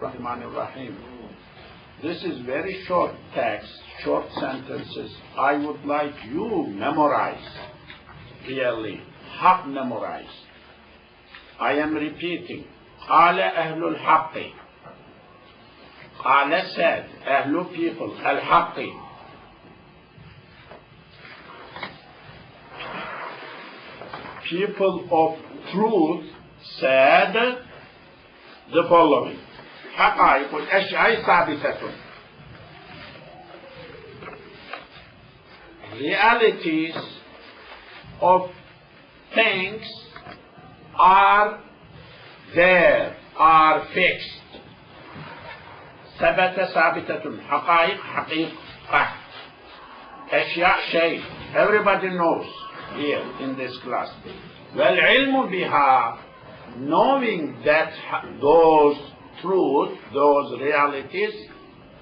Rahman Rahim. This is very short text, short sentences. I would like you memorize, clearly, haq memorize. I am repeating. قال أهل الحق. قال said, أهل people, الحق. People of truth said the following. حقائق الأشياء ثابتة. Realities of things are there, are fixed. ثبت ثابتة. حقائق حقيقة. أشياء شيء. Everybody knows here in this class. والعلم بها, knowing that those truth, those realities,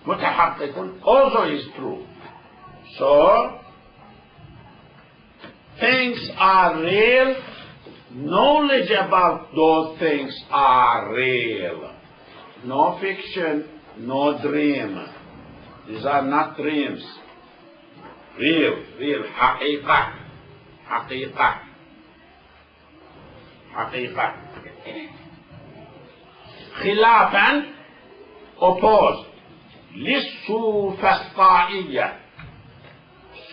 متحقق, also is true. So, things are real, knowledge about those things are real. No fiction, no dream. These are not dreams. Real, حقيقة, حقيقة, حقيقة. خلافا, opposed, للسوفسطائية.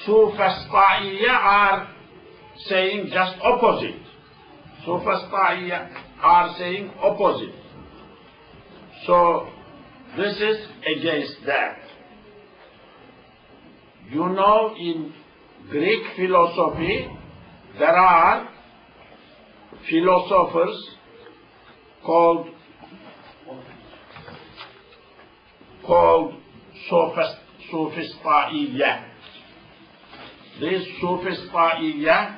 Sufasطائية are saying just opposite. Sufasطائية are saying opposite. So this is against that. You know, in Greek philosophy there are philosophers called Sufisطائية. These Sufisطائية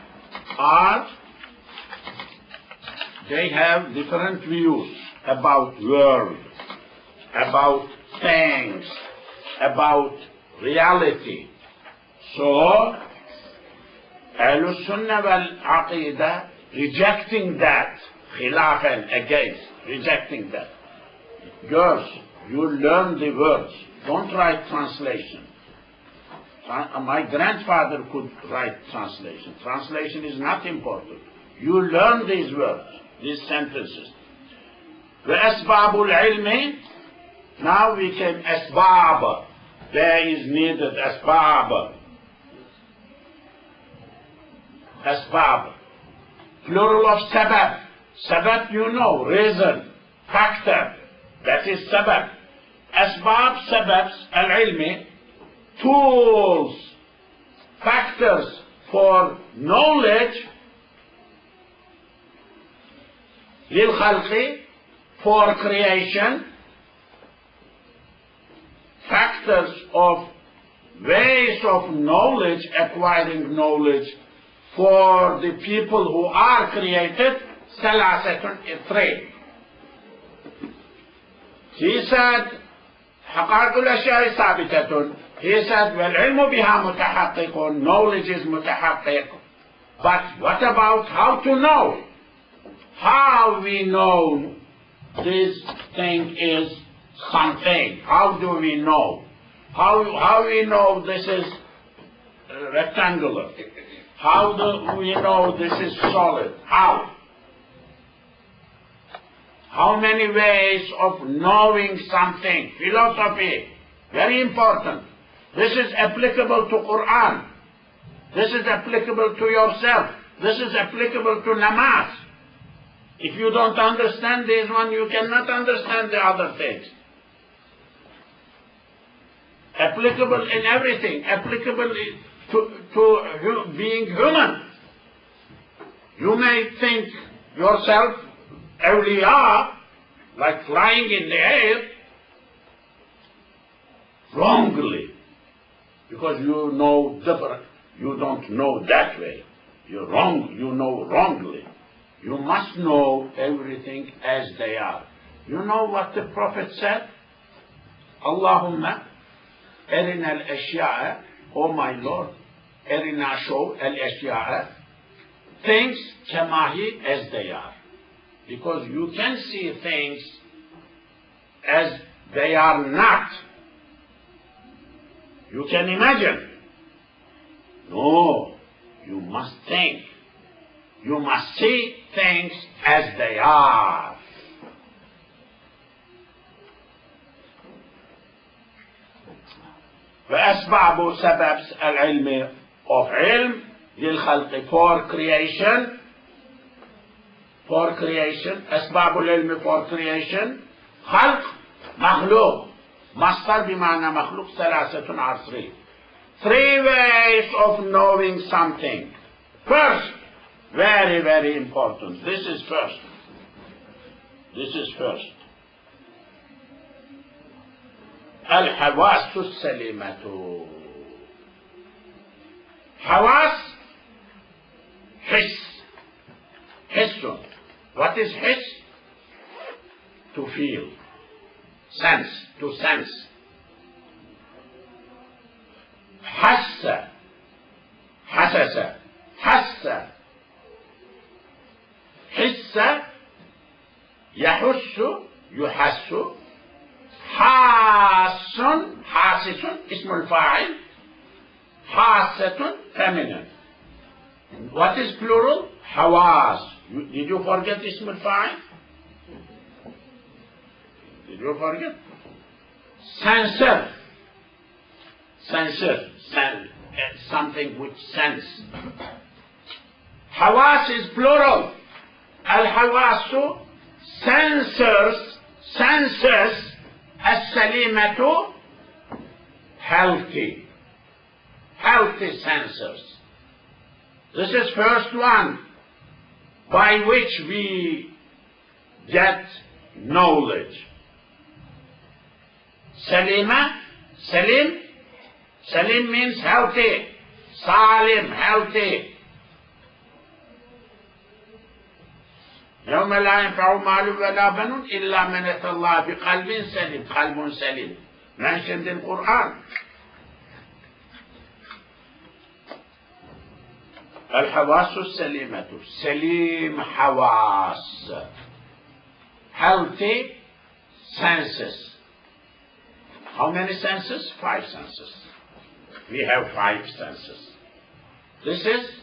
are, they have different views about world, about things, about reality. So, Ahlul Sunnah wal Aqeedah rejecting that, khilafan, against, rejecting that. Girls, you learn the words. Don't write translation. My grandfather could write translation. Translation is not important. You learn these words, these sentences. وَأَسْبَابُ الْعِلْمِ. Now we can asbab. There is needed asbab. Asbab. Plural of sabab. Sabab, you know, reason, factor. That is sabab. Asbab, sababs, al-ilmi, tools, factors for knowledge, lil-khalqi, for creation, factors of ways of knowledge, acquiring knowledge for the people who are created, salasatun, three. He said, حقائق الأشياء ثابتة. He said, والعلم بها متحقق. Knowledge is متحقق. But what about how to know? How we know this thing is something? How do we know? How we know this is rectangular? How do we know this is solid? How? How many ways of knowing something? Philosophy, very important. This is applicable to Quran. This is applicable to yourself. This is applicable to namaz. If you don't understand this one, you cannot understand the other things. Applicable in everything. Applicable to being human. You may think yourself awliya, like flying in the air, wrongly, because you know different. You don't know that way. You're wrong. You know wrongly. You must know everything as they are. You know what the Prophet said? Allahumma arina al-ashya'a, oh my Lord, arina show al-ashya'a, things kamahi, as they are. Because you can see things as they are not. You can imagine. No, you must think. You must see things as they are. فأسباب سبب العلم of علم للخلق for creation أسباب العلم for creation خلق مخلوق مصدر بمعنى مخلوق ثلاثة عصري. Three ways of knowing something. First, very, very important. This is first. الحواس السليمة. حواس حس. What is حس? To feel. To sense. حس يحس يحس حاسس اسم الفاعل حاسة feminine. What is plural? حواس. Did you forget اسم الفاعل? Did you forget? Sensor. Something which sense. حواس is plural. الحواس senses السليمة healthy sensors. This is first one by which we get knowledge. Salim means healthy. Salim, healthy. يوم لا ينفع مال ولا بنون إلا من أتى الله بقلب سليم. قلب سليم mentioned in Quran. الحواس السليمة سليم حواس healthy senses. How many senses? 5 senses. We have 5 senses. This is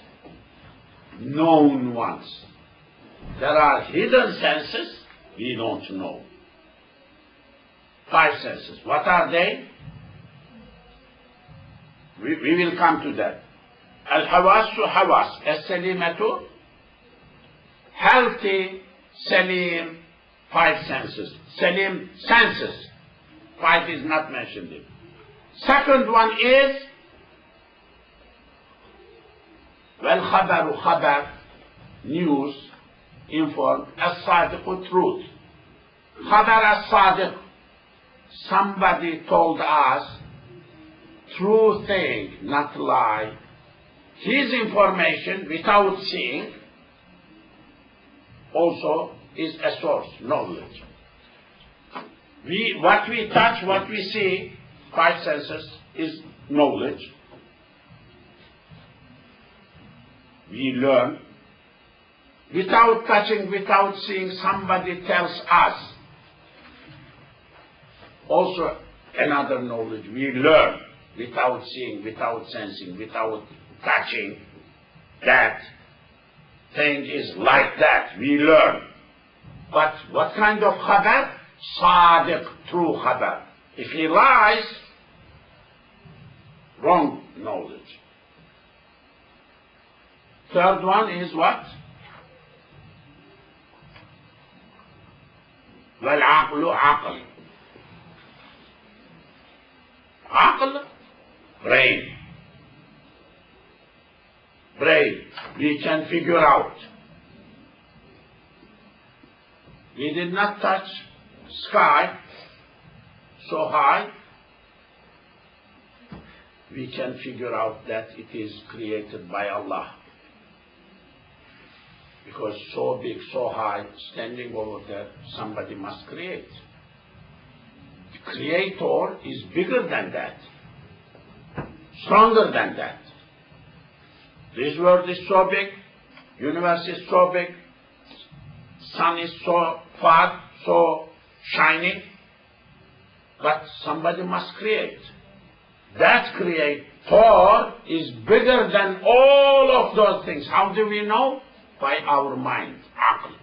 known ones. There are hidden senses we don't know. 5 senses. What are they? We will come to that. Al-Hawasu Hawas. As-Salimatu. Healthy, Salim, 5 senses. Salim, senses. 5 is not mentioned here. Second one is Wal-Khabaru Khabar. News. Informed. As-Sadiqu, truth. Khabar as-Sadiq. Somebody told us true thing, not lie. His information without seeing also is a source, knowledge. What we touch, what we see, 5 senses is knowledge. We learn. Without touching, without seeing, somebody tells us. Also another knowledge. We learn without seeing, without sensing, without touching. That thing is like that. We learn. But what kind of khabar? Sadiq, true khabar. If he lies, wrong knowledge. Third one is what? وَالْعَقْلُ عَقْلٌ. Aql, brain. We can figure out. We did not touch sky so high. We can figure out that it is created by Allah. Because so big, so high, standing over there, somebody must create. The Creator is bigger than that, stronger than that. This world is so big, universe is so big, sun is so far, so shining, But somebody must create. That creator is bigger than all of those things. How do we know? By our mind, aql.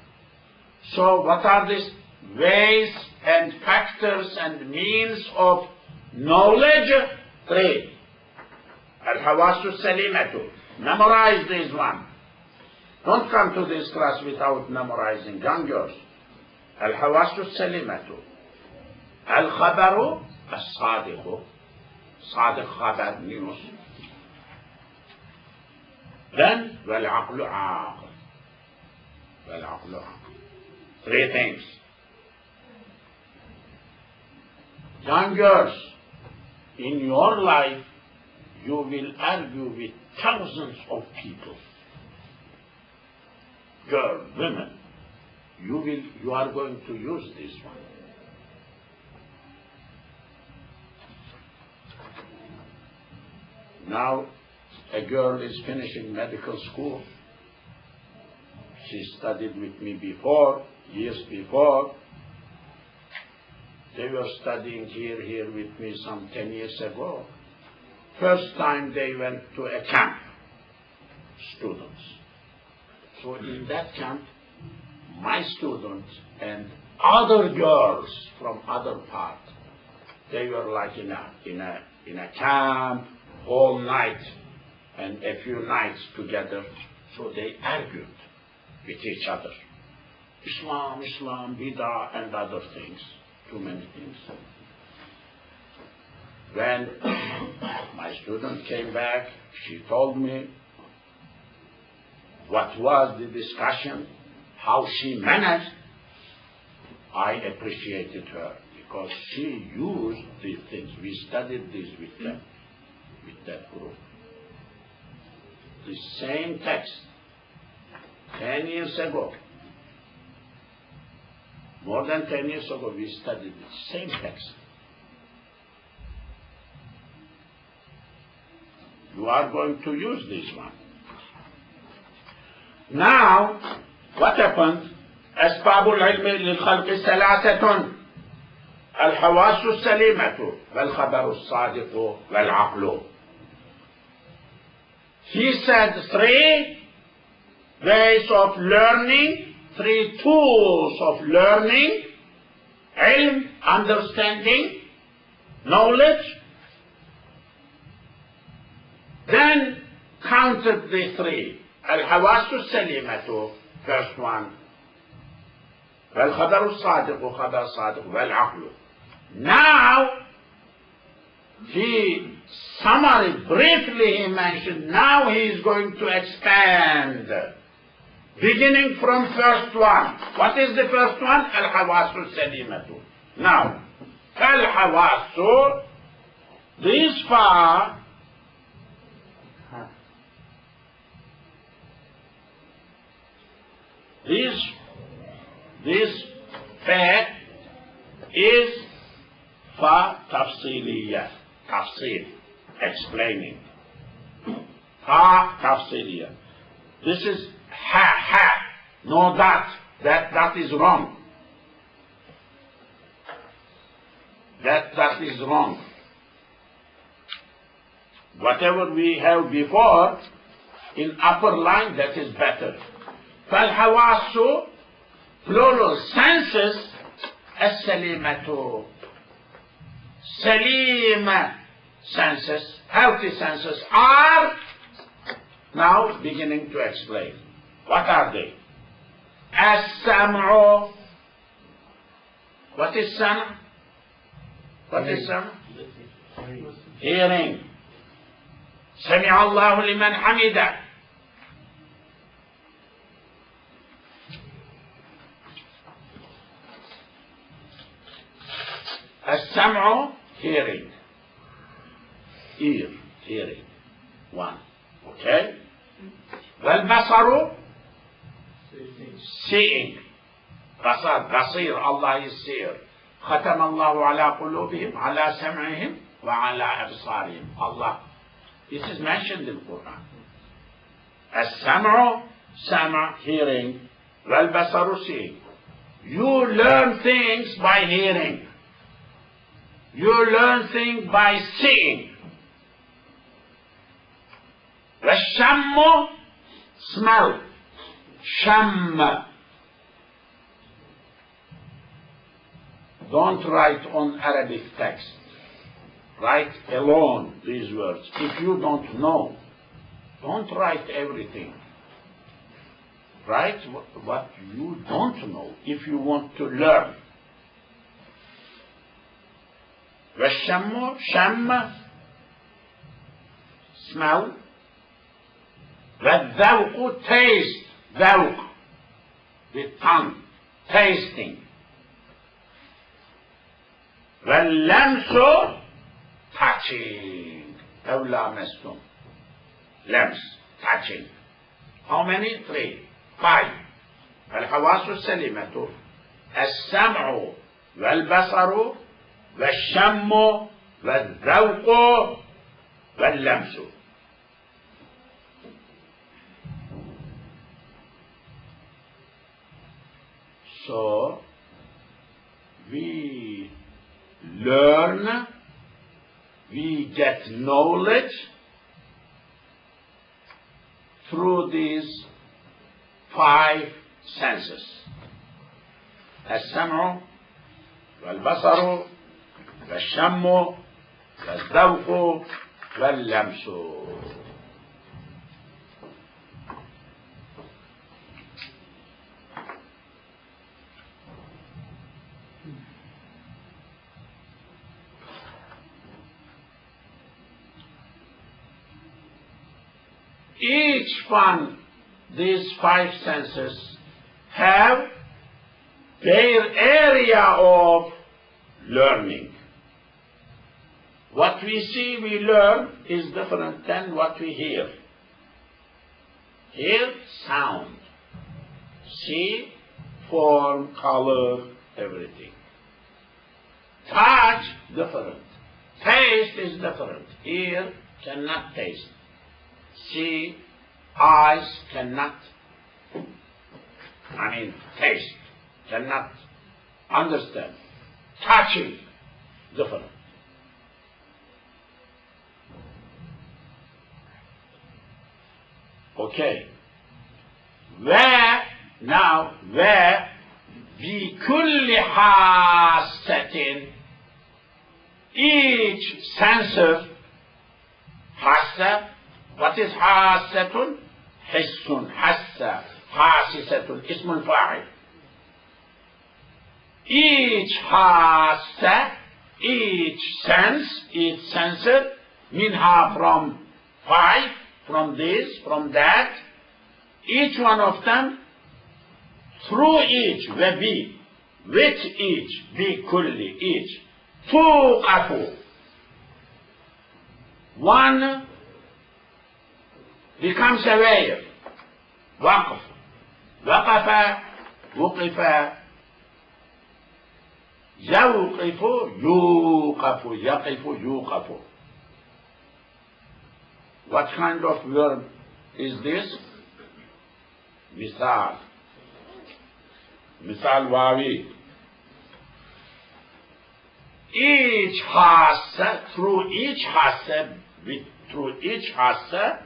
So what are these ways and factors and means of knowledge? 3. Al-Hawasu Salimatu. Memorize this one. Don't come to this class without memorizing. Young girls. Al-Hawasu Salimatu. Al-Khabaru As-Sadiqu. Sadiq khabar, news. Then, Wal-Aqlu Aql. Wal-Aqlu Aql. 3 things. Young girls, in your life, you will argue with thousands of people. Girls, women, you are going to use this one. Now, a girl is finishing medical school. She studied with me before, years before. They were studying here with me some 10 years ago. First time they went to a camp, students. So in that camp, my students and other girls from other parts, they were like in a camp all night and a few nights together. So they argued with each other. Islam, Bid'ah, and other things. Too many things. When my student came back, she told me what was the discussion, how she managed. I appreciated her because she used these things. We studied this with them, with that group. The same text, 10 years ago. More than 10 years ago, we studied the same text. You are going to use this one. Now, what happened? أسباب العلم للخلق ثلاثة الحواس السليمة والخبر الصادق والعقل. He said 3 ways of learning, 3 tools of learning: ilm, understanding, knowledge. Then counted the 3. Al-Hawasu Salimatu, first one. Wal-Khabaru Sadiqu, Khabar Sadiq, Wal-Aqlu. Now, he summarily, briefly he mentioned, now he is going to expand. Beginning from first one. What is the first one? Al-Hawasu Salimatu. Now, Al-Hawasu, this far, this fact is fa tafsiliyah, tafsil, explaining. Fa tafsiliyah. This is ha. No, that is wrong. That is wrong. Whatever we have before in upper line, that is better. فالحواس plural senses السليمة سليمة senses, healthy senses are now beginning to explain. What are they? السمع. What is سمع? What is سمع? Hearing. سمع الله لمن حمده. السمع, hearing. Ear, hearing. 1. Okay? والبصر, seeing. بصير, Allah is seer. ختم الله على قلوبهم على سمعهم وعلى أبصارهم. Allah. This is mentioned in the Quran. السمع, سمع, hearing. والبصر, seeing. You learn things by hearing. You learn things by seeing. والشم, smell. شم. Don't write on Arabic text. Write alone these words. If you don't know, don't write everything. Write what you don't know if you want to learn. والشم, شم, smell. والذوق, taste. ذوق, the tongue, tasting. واللمس, touching. أو لامستم. لمس, touching. How many? 3. 5. الحواس السليمة السمع والبصر والشم والذوق واللمس. So we learn, we get knowledge through these 5 senses. السمع والبصر والشم والذوق واللمس. Each one, these 5 senses, have their area of learning. What we see, we learn, is different than what we hear. Hear, sound. See, form, color, everything. Touch, different. Taste is different. Ear cannot taste. See, eyes cannot, taste, cannot understand. Touching, different. Okay. Where بكل حاسة, each sensor, حاسة. What is حاسة? حس, حاسة, حاسسة, اسم الفاعل. Each حاسة, each sense, each sensor, منها from 5, from this, from that, each one of them, through each, with each, بكل, each, توقف. One becomes aware. وقف, وقف, وقف, يوقف, يوقف, يقف, يوقف. What kind of verb is this? مثال. مثال واوي. Each حاسة, through each حاسة,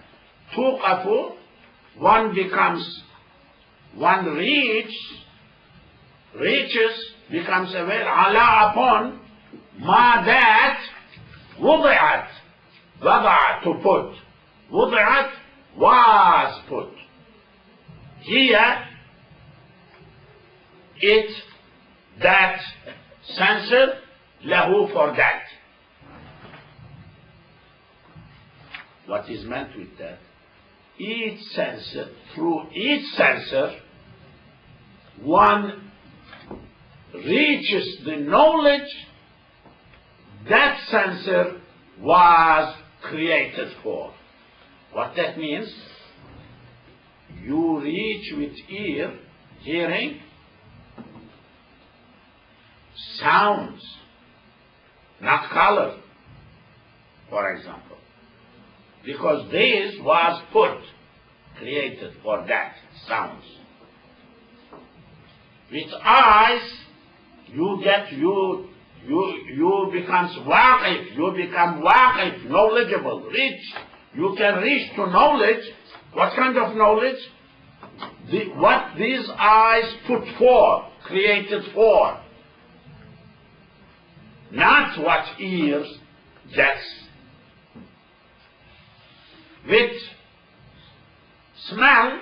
توقف, one becomes, one reaches, becomes aware, على upon, ما that, وضعت, وضع, to put, وضعت, was put. Here, it, that, sensor, له, for that. What is meant with that? Each sensor, through each sensor, one reaches the knowledge that sensor was created for. What that means? You reach with ear, hearing, sounds, not color, for example. Because this was put, created for that, sounds. With eyes, you you become waqif, knowledgeable, rich. You can reach to knowledge. What kind of knowledge? What these eyes put forth, created for. Not what ears gets. With smell,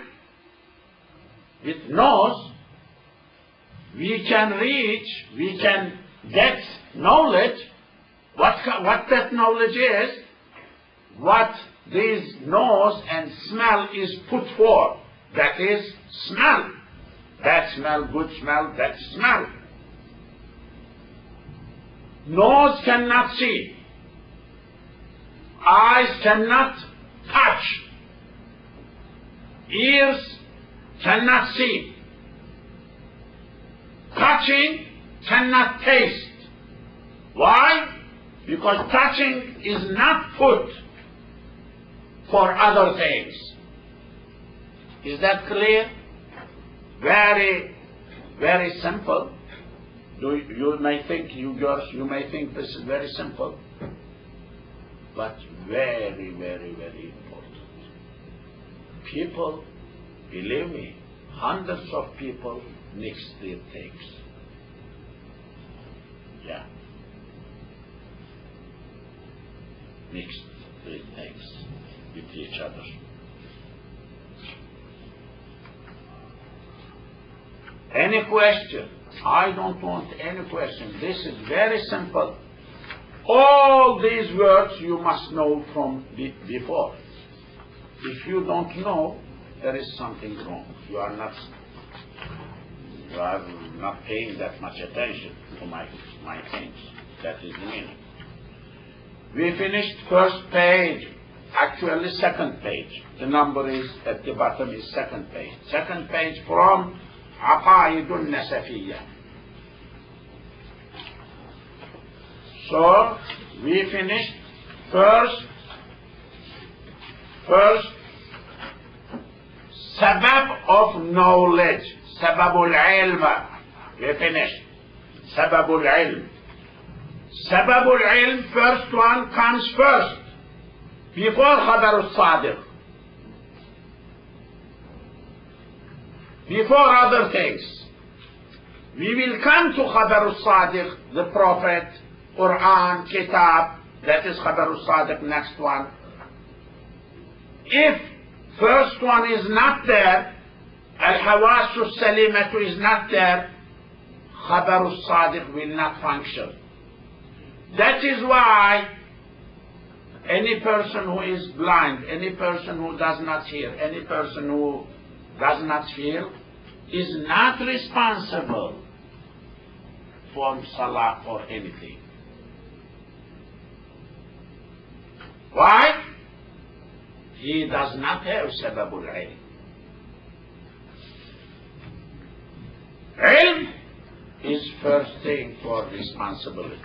with nose, we can reach, we can get knowledge. What that knowledge is, what this nose and smell is put for. That is smell. Bad smell, good smell, bad smell. Nose cannot see. Eyes cannot touch. Ears cannot see. Touching cannot taste. Why? Because touching is not put for other things. Is that clear? Very, very simple. You may think, you girls, you may think this is very simple, but very, very, very important. People, believe me, hundreds of people mix their things. Yeah. Mix their things with each other. Any question? I don't want any question. This is very simple. All these words you must know from before. If you don't know, there is something wrong. You are not paying that much attention to my things. That is the meaning. We finished first page. Actually, second page. The number is at the bottom is second page. Second page from Aqaid Nasafiyaa. So we finished first sabab of knowledge, sababul ilm. We finished sababul ilm. Sababul ilm, first one comes first, before khabar al-sadiq, before other things. We will come to khabar al-sadiq, the Prophet, Quran, Kitab, that is khabar al-sadiq, next one. If first one is not there, al-hawas al-salimatu is not there, khabar al-sadiq will not function. That is why any person who is blind, any person who does not hear, any person who does not feel, is not responsible for salah or anything. Why? He does not have sababul ilm. Ilm is first thing for responsibility.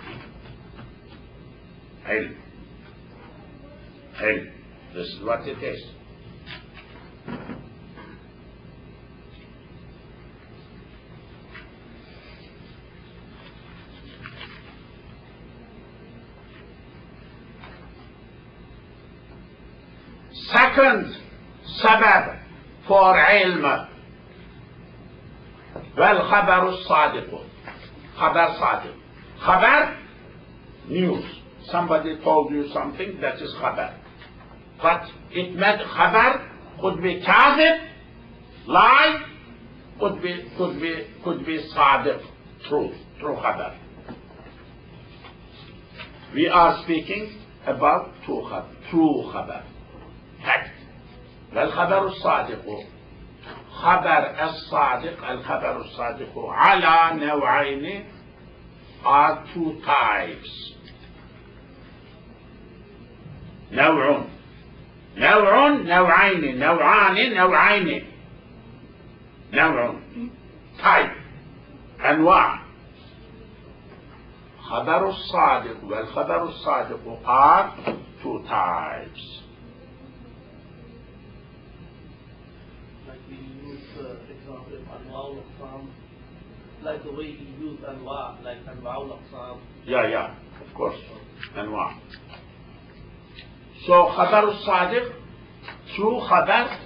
Ilm. Ilm. This is what it is. Second sabab for ilm. Well, khabar al-sadiq. Khabar sadiq. Khabar, news. Somebody told you something, that is khabar. But it meant khabar could be kadhib, lie, could be sadiq, truth, true khabar. We are speaking about true khabar. fact. والخبر الصادق خبر الصادق الخبر الصادق على نوعين are two types. نوع نوعين نوعان نوع type أنواع. خبر الصادق والخبر الصادق are two types. Like we use the example of Allah from like the way you use anwa, like anwa'ul aqsam. Yeah, of course. Anwa. So khabar sadiq, true khabar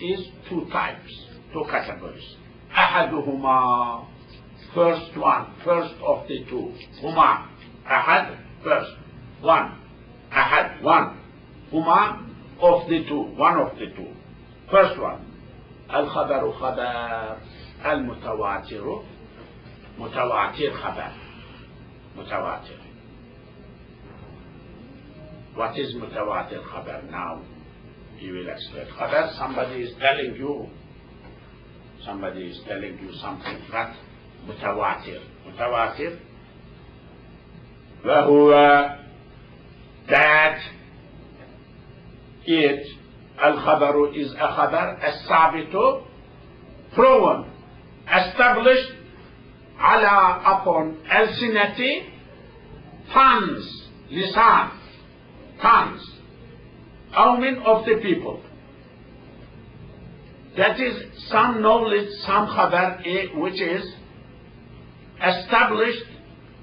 is two types, two categories. Ahaduhuma, first of the two. Huma, ahad, first, one. Ahad, one. Huma, of the two, one of the two. First one. Al-khabaru khabar, al-mutawatiru, mutawatir khabar. Mutawatir. What is mutawatir khabar now? You will explain. Khabar, somebody is telling you something, that mutawatir. Mutawatir, وهو that it, al-khabaru is a khabar, as-sabitu, proven, established, ala, upon, al-sinati, tongues, lisan, tongues, qawmin, of the people. That is some knowledge, some khabar, which is established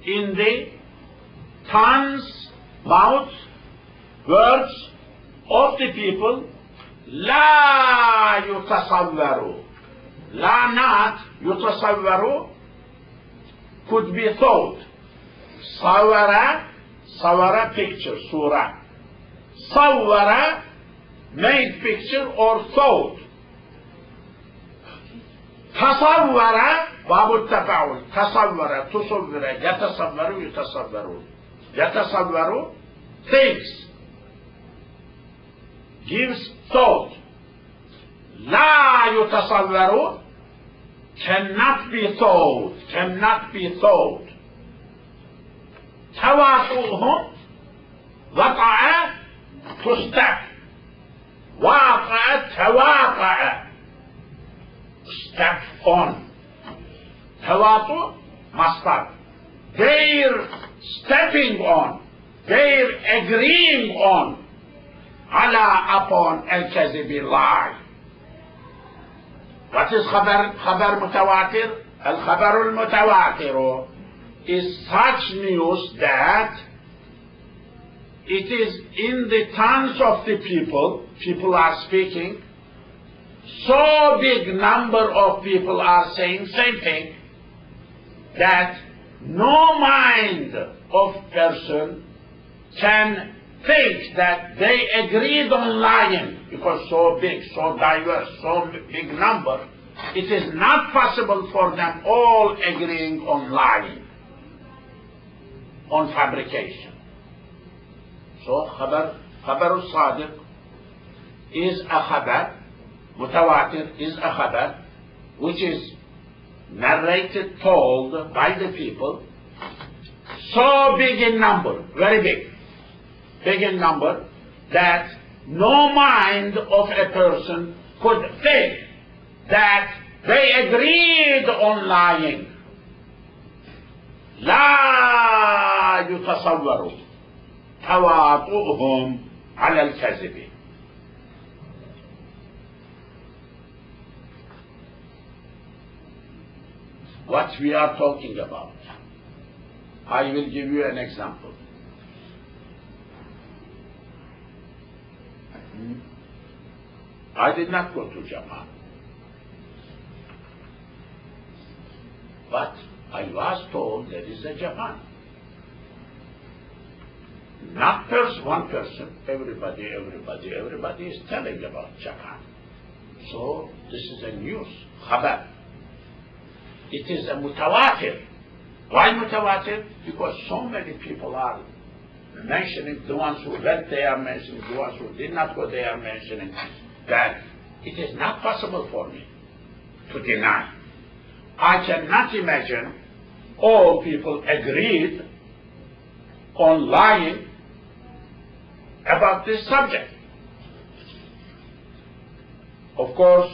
in the tongues, mouths, words of the people. La yutasawwaru. La, not yutasawwaru, could be thought. Sawara, picture, surah. Sawara, made picture or thought. Tasawwara, babu tafa'ul. Tasawwara, tusawwira, yatasawwaru, yutasawwaru. Yatasawwaru, thinks, gives thought. La yutasawwaru, cannot be thought, cannot be thought. Tawatu'hum, waqa'a, to step. Waqa'a, tawaqa'a, step on. Tawatu, mastar. Their stepping on, their agreeing on, ala, upon, al-kazibi, lie. What is khabar mutawatir? Al-khabar al-mutawatir is such news that it is in the tongues of the people are speaking, so big number of people are saying same thing, that no mind of person can think that they agreed on lying, because so big, so diverse, so big number, it is not possible for them all agreeing on lying, on fabrication. So khabar al-sadiq is a khabar, mutawatir is a khabar, which is narrated, told by the people, so big in number, very big in number, that no mind of a person could think that they agreed on lying. La yutasawwaru tawatu'hum ala al-kazibi. What we are talking about, I will give you an example. I did not go to Japan, but I was told there is a Japan. Not one person, everybody is telling about Japan. So this is a news, khabar. It is a mutawatir. Why mutawatir? Because so many people are mentioning, the ones who went they are mentioning, the ones who did not go they are mentioning, that it is not possible for me to deny. I cannot imagine all people agreed on lying about this subject. Of course,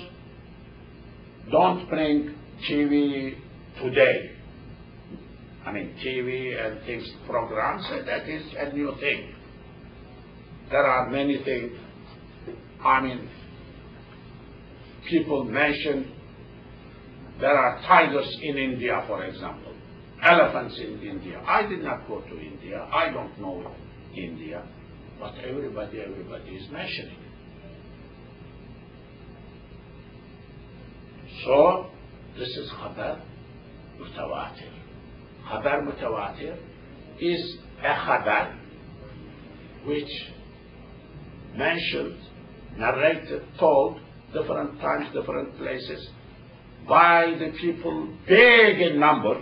don't bring TV today. I mean, TV and things, programs, that is a new thing. There are many things. I mean, people mention there are tigers in India, for example, elephants in India. I did not go to India. I don't know India. But everybody is mentioning it. So, this is khabar mutawatir. Khabar mutawatir is a khabar which mentioned, narrated, told different times, different places by the people big in number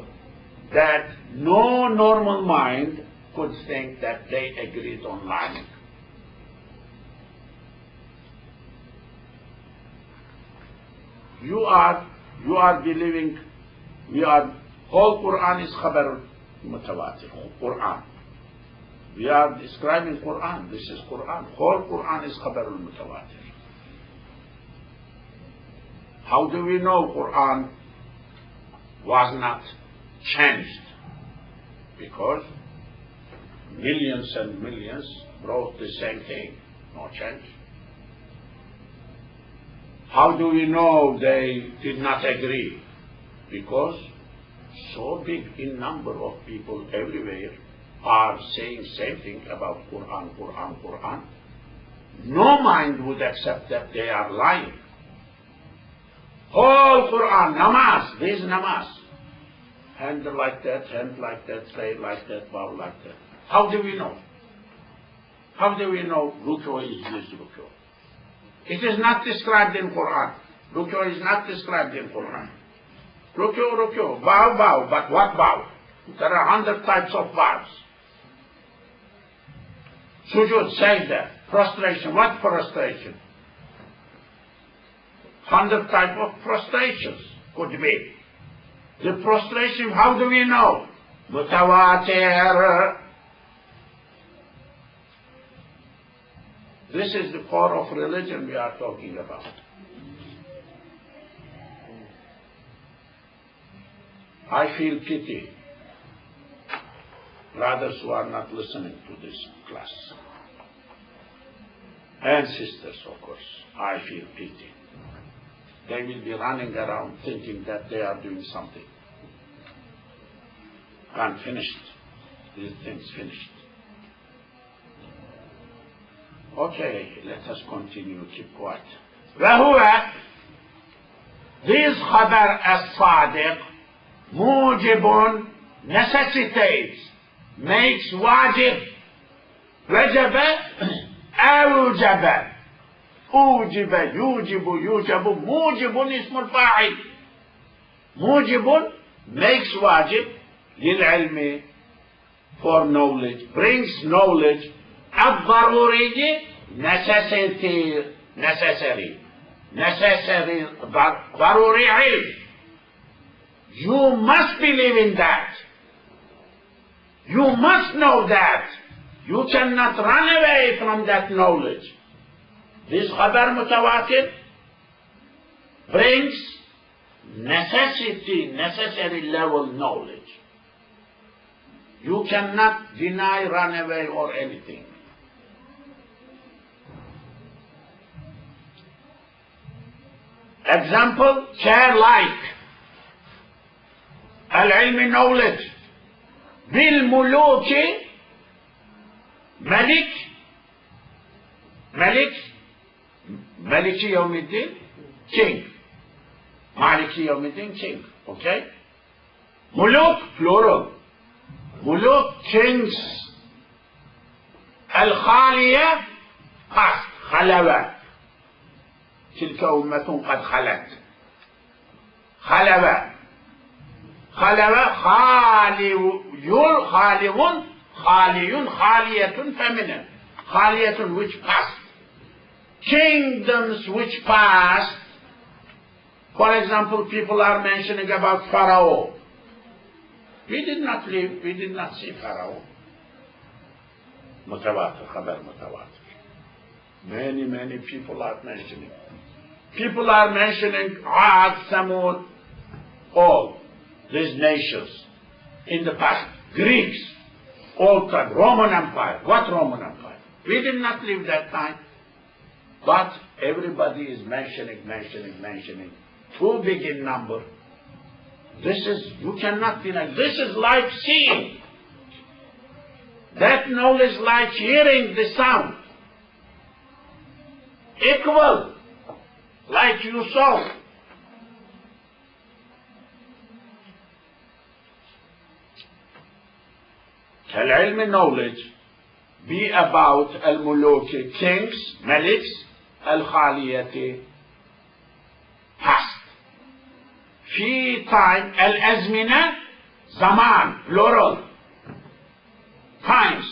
that no normal mind could think that they agreed on lying. You are believing, whole Quran is khabar mutawatir, Quran. We are describing Quran, this is Quran. Whole Quran is khabar mutawatir. How do we know Quran was not changed? Because millions and millions wrote the same thing, no change. How do we know they did not agree? Because so big in number of people everywhere are saying same thing about Quran, Quran, Quran. No mind would accept that they are lying. Whole Quran, namaz, this namaz. Hand like that, hand like that, pray like that, bow like that. How do we know? How do we know ruku is this ruku? It is not described in Quran. Ruku is not described in Quran. Ruku, bow, but what bow? There are 100 types of bows. Sujood, sajda, prostration, what prostration? 100 types of prostrations could be. The prostration, how do we know? Mutawatir. This is the core of religion we are talking about. I feel pity. Brothers who are not listening to this class. And sisters, of course. I feel pity. They will be running around thinking that they are doing something. I'm finished. These things finished. Okay, let us continue. Keep quiet. وهو this خبر الصادق موجب necessitates, makes واجب, وجب أوجب, أوجب يوجب يوجب, موجب اسم الفاعل. موجب makes واجب للعلم, for knowledge, brings knowledge. الضروري necessary ضروري علم. You must believe in that. You must know that. You cannot run away from that knowledge. This khabar mutawatir brings necessary level knowledge. You cannot deny, run away or anything. Example, chair like. Al-ilm, knowledge. Bil-muluki, malik. Maliki yawmiddin, king. Maliki yawmiddin, king. Okay? Muluk, plural. Muluk, kings. Al-khaliya, past, khalawa. تلك أمة قد خلت. خلوة خالي خالية feminine. خالية which passed. Kingdoms which passed. For example, people are mentioning about Pharaoh. We did not live, we did not see Pharaoh. متواتر, خبر متواتر. Many people are mentioning. People are mentioning Aqaid, Samud, all these nations in the past. Greeks, old time, Roman Empire. What Roman Empire? We did not live that time. But everybody is mentioning. Too big in number. You cannot deny, this is like seeing. That knowledge like hearing the sound. Equal, like you saw. كالعلم knowledge be about الملوك kings maliks الخالية past في time الأزمنة زمان plural times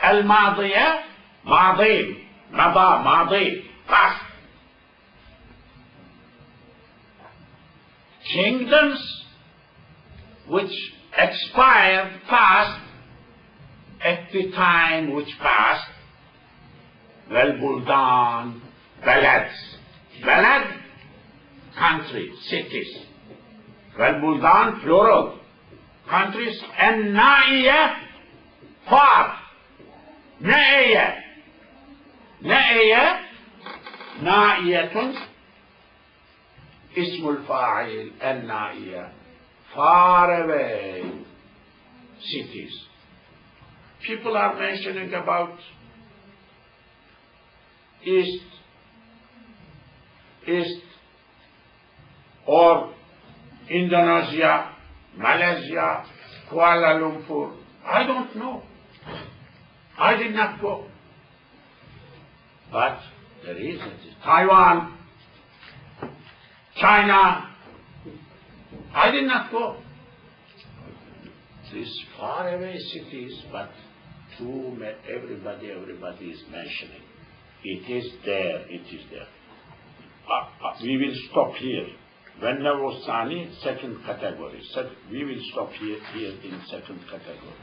الماضية ماضي مضى ماضي past kingdoms which expired past at the time which passed والبلدان بلد country cities والبلدان plural countries النائية far نائية نائية اسم الفاعل النائية far away cities. People are mentioning about East or Indonesia, Malaysia, Kuala Lumpur. I don't know. I did not go. But there is Taiwan, China. I did not go. These faraway cities, but everybody is mentioning. It is there. We will stop here. When there was Sani, second category. We will stop here in second category.